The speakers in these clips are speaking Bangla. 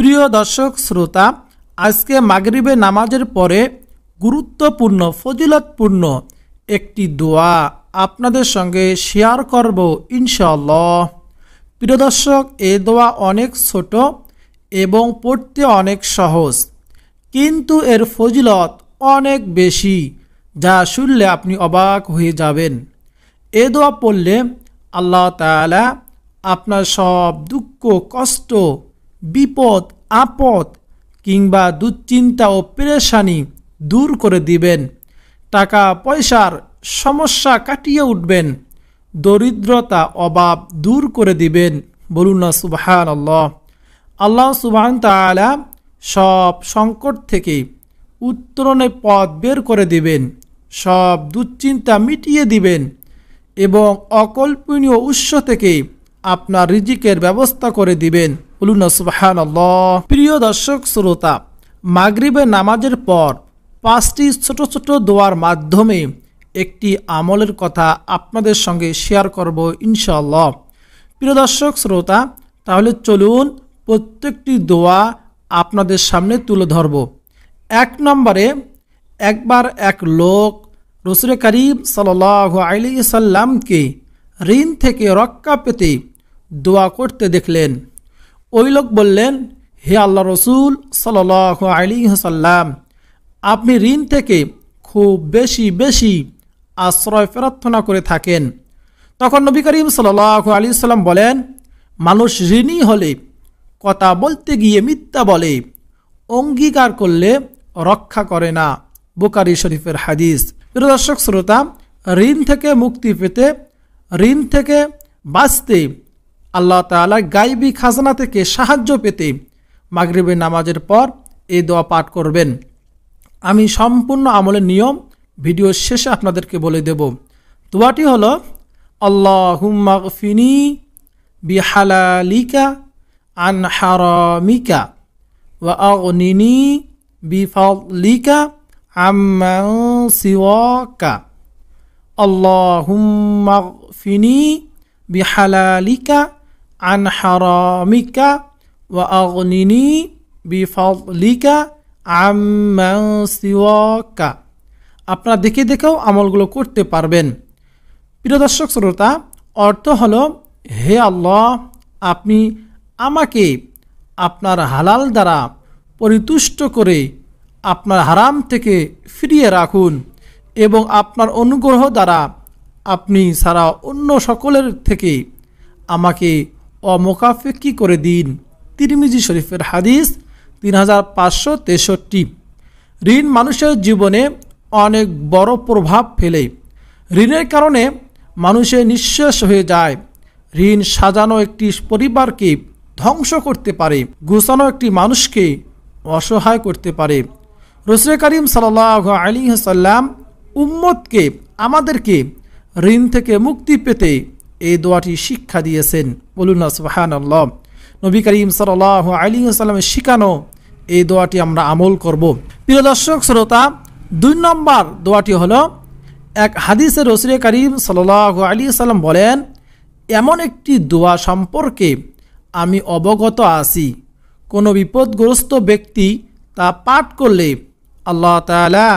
প্রিয় দর্শক শ্রোতা, আজকে মাগরিবে নামাজের পরে গুরুত্বপূর্ণ ফজিলতপূর্ণ একটি দোয়া আপনাদের সঙ্গে শেয়ার করব ইনশাআল্লাহ। প্রিয় দর্শক, এই দোয়া অনেক ছোট এবং পড়তে অনেক সহজ, কিন্তু এর ফজিলত অনেক বেশি, যা শুনলে আপনি অবাক হয়ে যাবেন। এ দোয়া পড়লে আল্লাহ তাআলা আপনার সব দুঃখ কষ্ট, বিপদ আপদ কিংবা দুশ্চিন্তা ও পেরেশানি দূর করে দিবেন। টাকা পয়সার সমস্যা কাটিয়ে উঠবেন, দরিদ্রতা অভাব দূর করে দিবেন। বলুন না সুবহানাল্লাহ। আল্লাহ সুবহানাহু তাআলা সব সংকট থেকে উত্তরণের পথ বের করে দিবেন, সব দুশ্চিন্তা মিটিয়ে দিবেন এবং অকল্পনীয় উৎস থেকে আপনার রিজিকের ব্যবস্থা করে দিবেন। বলুন না সুবহানাল্লাহ। প্রিয় দর্শক শ্রোতা, মাগরিবের নামাজের পর 5টি ছোট ছোট দোয়ার মাধ্যমে একটি আমলের কথা আপনাদের সঙ্গে শেয়ার করব ইনশাআল্লাহ। প্রিয় দর্শক শ্রোতা, তাহলে চলুন প্রত্যেকটি দোয়া আপনাদের সামনে তুলে ধরব। 1 নম্বরে, একবার এক লোক রাসূল করিম সাল্লাল্লাহু আলাইহি সাল্লামকে ঋণ থেকে রক্ষা পেতে দোয়া করতে দেখলেন। ওই লোক বললেন, হে আল্লাহ রসুল সাল্লাল্লাহু আলাইহি সাল্লাম, আপনি ঋণ থেকে খুব বেশি বেশি আশ্রয় প্রার্থনা করে থাকেন। তখন নবী করিম সাল্লাল্লাহু আলাইহি সাল্লাম বলেন, মানুষ ঋণী হলে কথা বলতে গিয়ে মিথ্যা বলে, অঙ্গীকার করলে রক্ষা করে না। বুখারী শরীফের হাদিস। প্রিয় দর্শক শ্রোতা, ঋণ থেকে মুক্তি পেতে, ঋণ থেকে বাঁচতে, আল্লাহ তাআলা গায়বী খাজনা থেকে সাহায্য পেতে মাগরিবের নামাজের পর এই দোয়া পাঠ করবেন। আমি সম্পূর্ণ আমলের নিয়ম ভিডিওর শেষে আপনাদেরকে বলে দেব। দোয়াটি হলো, আল্লাহুম্মা গফিনি বিহালালিকা আন হারামিকা ওয়া আগনিনি বিফাদলিকা আম্মান সিওয়াকা। আল্লাহুম্মা গফিনি বিহালালিকা আন হারামিকা ওয়া আগনিনি বিফাদলিকা আম্মান সিওয়াকা। আপনারা দেখে দেখেও আমলগুলো করতে পারবেন। প্রিয় দর্শক শ্রোতা, অর্থ হলো, হে আল্লাহ, আপনি আমাকে আপনার হালাল দ্বারা পরিতুষ্ট করে আপনার হারাম থেকে ফিরিয়ে রাখুন এবং আপনার অনুগ্রহ দ্বারা আপনি ছাড়া অন্য সকলের থেকে আমাকে অমুখাপেক্ষী করে দিন। তিরমিজি শরীফের হাদিস 3563। ঋণ মানুষের জীবনে অনেক বড় প্রভাব ফেলে। ঋণের কারণে মানুষের নিঃশেষ হয়ে যায়। ঋণ সাজানো একটি পরিবারকে ধ্বংস করতে পারে, গোছানো একটি মানুষকে অসহায় করতে পারে। রাসূল করিম সাল্লাল্লাহু আলাইহি সাল্লাম উম্মতকে, আমাদেরকে ঋণ থেকে মুক্তি পেতে এই দোয়াটি শিক্ষা দিয়েছেন। বলুন না সুবহানাল্লাহ। নবী করিম সাল্লাল্লাহু আলাইহি সাল্লামের শিখানো এই দোয়াটি আমরা আমল করব। প্রিয় দর্শক শ্রোতা, 2 নম্বর দোয়াটি হলো, এক হাদিসে রাসূল করিম সাল্লাল্লাহু আলাইহি সাল্লাম বলেন, এমন একটি দোয়া সম্পর্কে আমি অবগত আছি, কোনো বিপদগ্রস্ত ব্যক্তি তা পাঠ করলে আল্লাহ তাআলা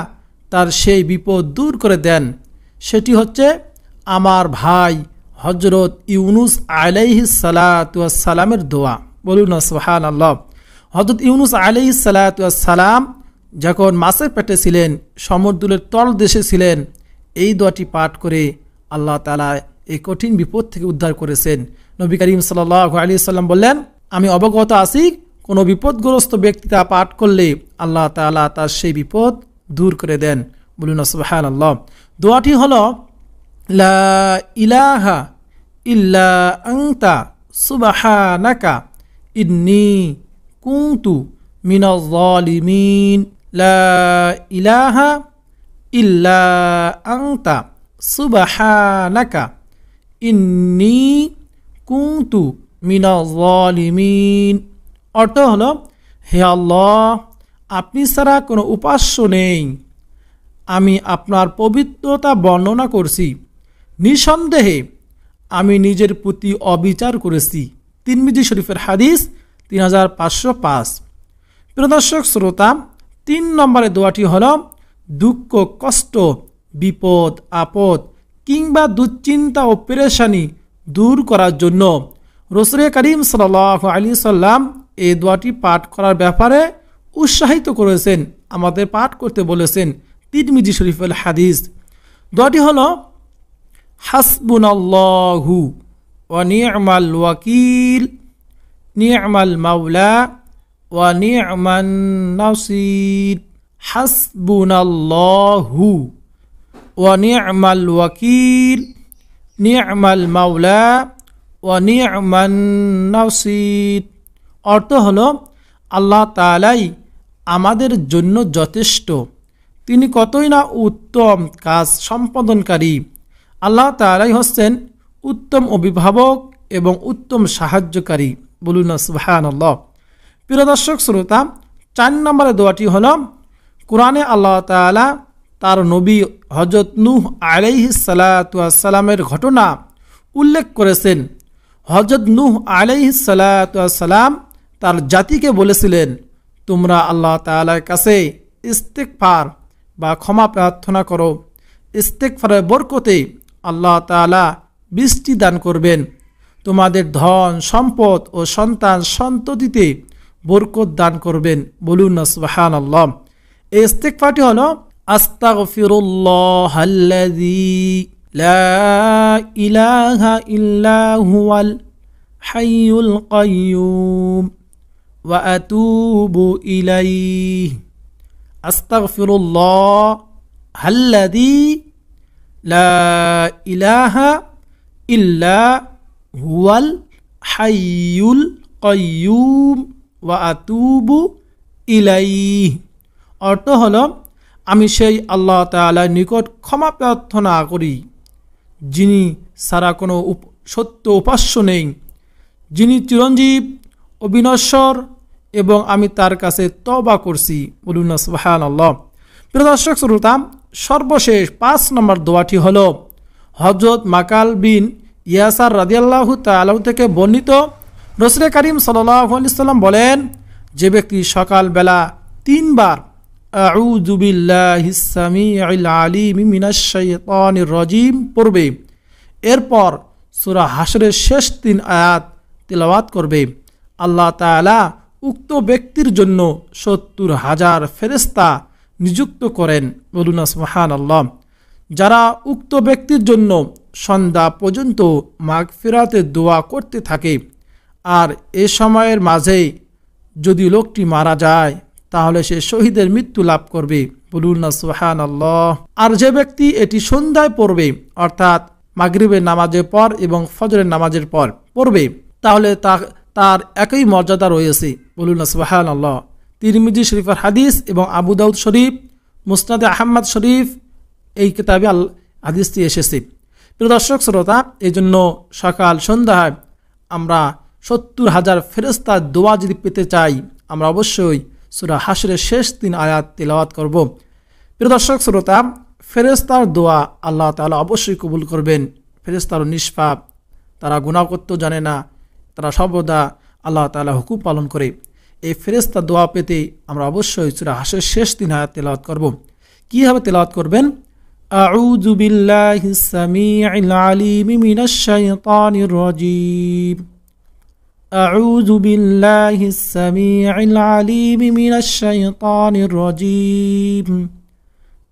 তার সেই বিপদ দূর করে দেন। সেটি হচ্ছে আমার ভাই হযরত ইউনুস আলাইহিস সালাতু ওয়াস সালামের দোয়া। বলুন না সুবহানাল্লাহ। হযরত ইউনুস আলাইহিস সালাতু ওয়াস সালাম যখন মাছের পেটে ছিলেন, সমুদ্রের তলদেশে ছিলেন, এই দোয়াটি পাঠ করে আল্লাহ তাআলা এই কঠিন বিপদ থেকে উদ্ধার করেছেন। নবী করিম সাল্লাল্লাহু আলাইহি সাল্লাম বললেন, আমি অবগত আছি, কোনো বিপদগ্রস্ত ব্যক্তি তা পাঠ করলে আল্লাহ তাআলা তার সেই বিপদ দূর করে দেন। বলুন না সুবহানাল্লাহ। দোয়াটি হলো, লা ইলাহা ইল্লা আনতা সুবহানাকা ইন্নী কুনতু মিনাজ জালিমিন। লা ইলাহা ইল্লা আনতা সুবহানাকা ইন্নী কুনতু মিনাজ জালিমিন। অর্থ হলো, হে আল্লাহ, আপনি ছাড়া কোনো উপাস্য নেই, আমি আপনার পবিত্রতা বর্ণনা করছি, নিঃসন্দেহে আমি নিজের প্রতি অবিচার করেছি। তিরমিজি শরীফের হাদিস 3505। প্রিয় দর্শক শ্রোতা, 3 নম্বরে দোয়াটি হলো দুঃখ কষ্ট বিপদ আপদ কিংবা দুশ্চিন্তা ও পেরেশানি দূর করার জন্য। রাসূল করিম সাল্লাল্লাহু আলাইহি সাল্লাম এই দোয়াটি পাঠ করার ব্যাপারে উৎসাহিত করেছেন, আমাদের পাঠ করতে বলেছেন। তিরমিজি শরীফের হাদিস। দোয়াটি হলো হাসবুনাল্লাহু ওয়া নি'মাল ওয়াকিল নি'মাল মাওলা ওয়া নি'মান নাসির। হাসবুনাল্লাহু ওয়া নি'মাল ওয়াকিল নি'মাল মাওলা ওয়া নি'মান নাসির। অর্থ হলো আল্লাহ তাআলাই আমাদের জন্য যথেষ্ট, তিনি কতই না উত্তম কাজ সম্পাদনকারী। আল্লাহ তাআলাই হচ্ছেন উত্তম অভিভাবক এবং উত্তম সাহায্যকারী। বলুন না সুবহানাল্লাহ। প্রিয় দর্শক শ্রোতা, 4 নম্বরের দোয়াটি হলো কোরআনে আল্লাহ তাআলা তার নবী হযরত নূহ আলাইহিস সালাতু ওয়াস সালামের ঘটনা উল্লেখ করেছেন। হযরত নূহ আলাইহিস সালাতু ওয়াস সালাম তার জাতিকে বলেছিলেন, তোমরা আল্লাহ তাআলার কাছে ইস্তিগফার বা ক্ষমা প্রার্থনা করো। ইস্তিগফারের বরকতে আল্লাহ তাআলা বৃষ্টি দান করবেন, তোমাদের ধন সম্পদ ও সন্তান সন্ততিতে বরকত দান করবেন। বলুন না সুবহানাল্লাহ। এই ইস্তিগফারটি হলো আস্তাগফিরুল্লাহাল্লাযী লা ইলাহা ইল্লা হুয়াল হাইয়ুল কাইয়্যুম ওয়া আতুবু ইলাইহি। আস্তাগফিরুল্লাহাল্লাযী লা ইলাহা ইল্লা হুয়াল হাইয়ুল কাইয়্যুম ওয়া আতুবু ইলাইহি। অর্থ হলো আমি সেই আল্লাহ তাআলার নিকট ক্ষমা প্রার্থনা করি যিনি সারা কোনো সত্য উপাস্য নেই, যিনি চিরঞ্জীব অবিনশ্বর, এবং আমি তার কাছে তওবা করছি। বলুন না সুবহানাল্লাহ। প্রিয় দর্শক শ্রোতা, সর্বশেষ 5 নম্বর দোয়াটি হলো হযরত মাকাল বিন ইয়াসার রাদিয়াল্লাহু তাআলা থেকে বর্ণিত। রাসূল করিম সাল্লাল্লাহু আলাইহি সাল্লাম বলেন, যে ব্যক্তি সকালবেলা 3 বার আউযু বিল্লাহিস সামিউল আলিম মিনাশ শাইতানির রাজিম পড়বে, এরপর সূরা হাশরের শেষ 3 আয়াত তিলাওয়াত করবে, আল্লাহ তাআলা উক্ত ব্যক্তির জন্য 70,000 ফেরেশতা নিযুক্ত করেন। বলুন সুবহানাল্লাহ। যারা উক্ত ব্যক্তির জন্য সন্ধ্যা পর্যন্ত মাগফিরাতের দোয়া করতে থাকে, আর এ সময়ের মাঝে যদি লোকটি মারা যায় তাহলে সে শহীদের মৃত্যু লাভ করবে। বলুন না সুবহানাল্লাহ। আর যে ব্যক্তি এটি সন্ধ্যায় পড়বে, অর্থাৎ মাগরিবের নামাজের পর এবং ফজরের নামাজের পর পড়বে, তাহলে তার একই মর্যাদা রয়েছে। বলুন না সুবহানাল্লাহ। তিরমিজি শরীফের হাদিস এবং আবু দাউদ শরীফ, মুসনাদে আহমদ শরীফ এই কিতাবে হাদিসটি এসেছে। প্রিয় দর্শক শ্রোতা, এই জন্য সকাল সন্ধ্যায় আমরা 70,000 ফেরেশতার দোয়া যদি পেতে চাই, আমরা অবশ্যই সূরা হাশরের শেষ 3 আয়াত তিলাওয়াত করব। প্রিয় দর্শক শ্রোতা, ফেরেশতার দোয়া আল্লাহ তাআলা অবশ্যই কবুল করবেন। ফেরেশতারা নিষ্পাপ, তারা গুনাহ করতে জানে না, তারা সর্বদা আল্লাহ তাআলা হুকুম পালন করে। এই ফেরেশতার দোয়া পেতে আমরা অবশ্যই সূরা হাশরের শেষ 3 আয়াত তিলাওয়াত করব। কিভাবে তিলাওয়াত করবেন? আউযু বিল্লাহিস সামিউল আলিম মিনাশ শাইতানির রাজিম। আউযু বিল্লাহিস সামিউল আলিম মিনাশ শাইতানির রাজিম।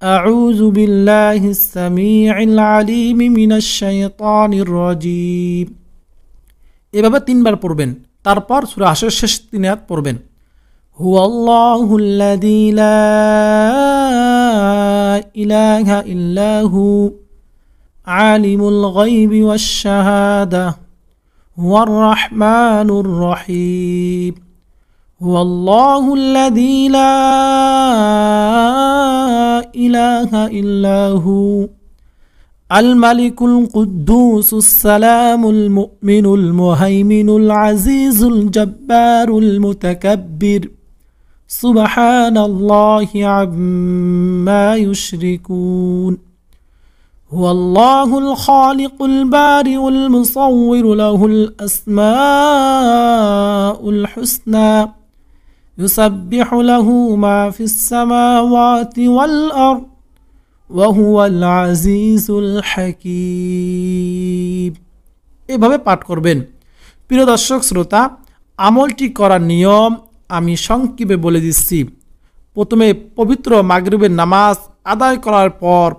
আউযু বিল্লাহিস সামিউল আলিম মিনাশ শাইতানির রাজিম। এভাবে 3 বার পড়বেন, তারপর সূরা হাশরের শেষ 3 আয়াত পড়বেন। হুয়াল্লাহুল্লাযী লা ইলাহা ইল্লা হু আলিমুল গায়বি ওয়াশ শাহাদা হুয়ার রাহমানুর রহিম। হুয়াল্লাহুল্লাযী লা ইলাহা ইল্লা হু الملك القدوس السلام المؤمن المهيمن العزيز الجبار المتكبر سبحان الله عما يشركون হুয়াল্লাহুল খালিকুল বারিউল মুসাউবিরু লাহুল আসমাউল হুসনা ইউসাব্বিহু লাহু মা ফিস সামাওয়াতি ওয়াল আরদ ওয়া হুয়াল আজিজুল হাকীম। এভাবে পাঠ করবেন। প্রিয় দর্শক শ্রোতা, আমলটি করার নিয়ম আমি সংক্ষেপে বলে দিচ্ছি। প্রথমে পবিত্র মাগরিবের নামাজ আদায় করার পর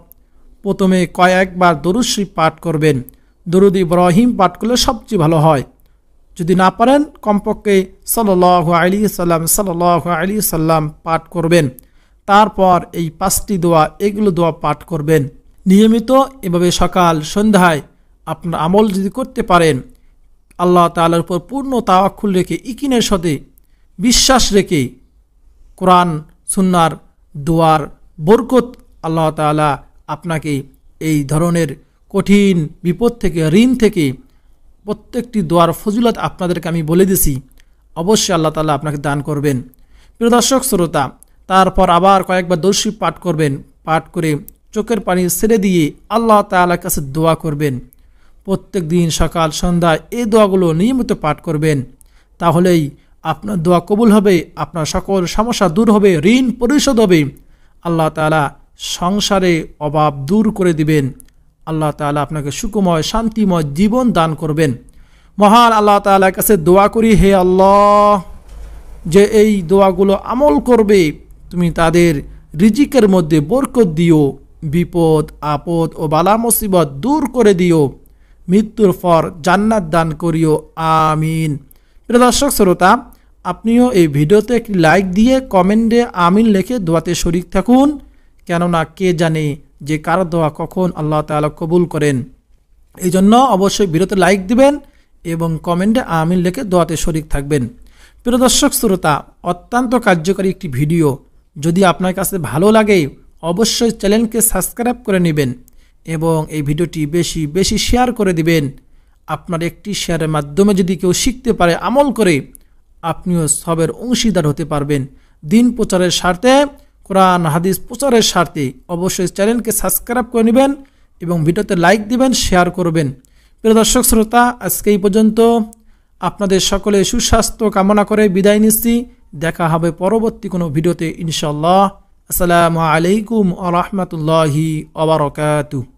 প্রথমে কয়েকবার দরুদ শরীফ পাঠ করবেন। দরুদ ইব্রাহিম পাঠ করলে সবচেয়ে ভালো হয়। যদি না পারেন কমপক্ষে সাল্লাল্লাহু আলাইহি সাল্লাম পাঠ করবেন। তারপর এই 5টি দোয়া, এগুলো দোয়া পাঠ করবেন নিয়মিত। এভাবে সকাল সন্ধ্যায় আপনার আমল যদি করতে পারেন, আল্লাহ তাআলার উপর পূর্ণ তাওয়াক্কুল রেখে, ইকিনের সাথে বিশ্বাস রেখে, কোরআন সুন্নাহর দোয়ার বরকত আল্লাহ তাআলা আপনাকে এই ধরনের কঠিন বিপদ থেকে, ঋণ থেকে, প্রত্যেকটি দোয়ার ফজিলত আপনাদেরকে আমি বলে দিছি, অবশ্যই আল্লাহ তাআলা আপনাকে দান করবেন। প্রিয় দর্শক শ্রোতা, তারপর আবার কয়েকবার দরুদ শরীফ পাঠ করবেন। পাঠ করে চোখের পানি ছেড়ে দিয়ে আল্লাহ তাআলার কাছে দোয়া করবেন। প্রত্যেক দিন সকাল সন্ধ্যায় এই দোয়াগুলো নিয়মিত পাঠ করবেন। তাহলেই আপনার দোয়া কবুল হবে, আপনার সকল সমস্যা দূর হবে, ঋণ পরিশোধ হবে। আল্লাহ তাআলা সংসারে অভাব দূর করে দিবেন। আল্লাহ তাআলা আপনাকে সুখময় শান্তিময় জীবন দান করবেন। মহান আল্লাহ তাআলার কাছে দোয়া করি, হে আল্লাহ, যে এই দোয়াগুলো আমল করবে তুমি তাদের রিজিকের মধ্যে বরকত দিও, বিপদ আপদ ও বালা মুসিবত দূর করে দিও, মৃত্যুর পর জান্নাত দান করিও, আমিন। প্রিয় দর্শক শ্রোতা, আপনিও এই ভিডিওতে একটি লাইক দিয়ে কমেন্টে আমিন লিখে দোয়াতে শরীক থাকুন। কেননা কে জানে যে কার দোয়া কখন আল্লাহ তাআলা কবুল করেন। এই জন্য অবশ্যই ভিডিওতে লাইক দিবেন এবং কমেন্টে আমিন লিখে দোয়াতে শরীক থাকবেন। প্রিয় দর্শক শ্রোতা, অত্যন্ত কার্যকরী একটি ভিডিও। যদি আপনার কাছে ভালো লাগে অবশ্যই চ্যানেলকে সাবস্ক্রাইব করে নেবেন এবং এই ভিডিওটি বেশি বেশি শেয়ার করে দিবেন। আপনার একটি শেয়ারের মাধ্যমে যদি কেউ শিখতে পারে, আমল করে, আপনিও সবের অংশীদার হতে পারবেন। দিন প্রচারের স্বার্থে, কোরআন হাদিস প্রচারের স্বার্থে অবশ্যই চ্যানেলকে সাবস্ক্রাইব করে নেবেন এবং ভিডিওতে লাইক দিবেন, শেয়ার করবেন। প্রিয় দর্শক শ্রোতা, আজকে এই পর্যন্ত। আপনাদের সকলে সুস্বাস্থ্য কামনা করে বিদায় নিচ্ছি। দেখা হবে পরবর্তী কোনো ভিডিওতে ইনশাআল্লাহ। আসসালামু আলাইকুম ওয়া রাহমাতুল্লাহি ওয়া বারাকাতুহু।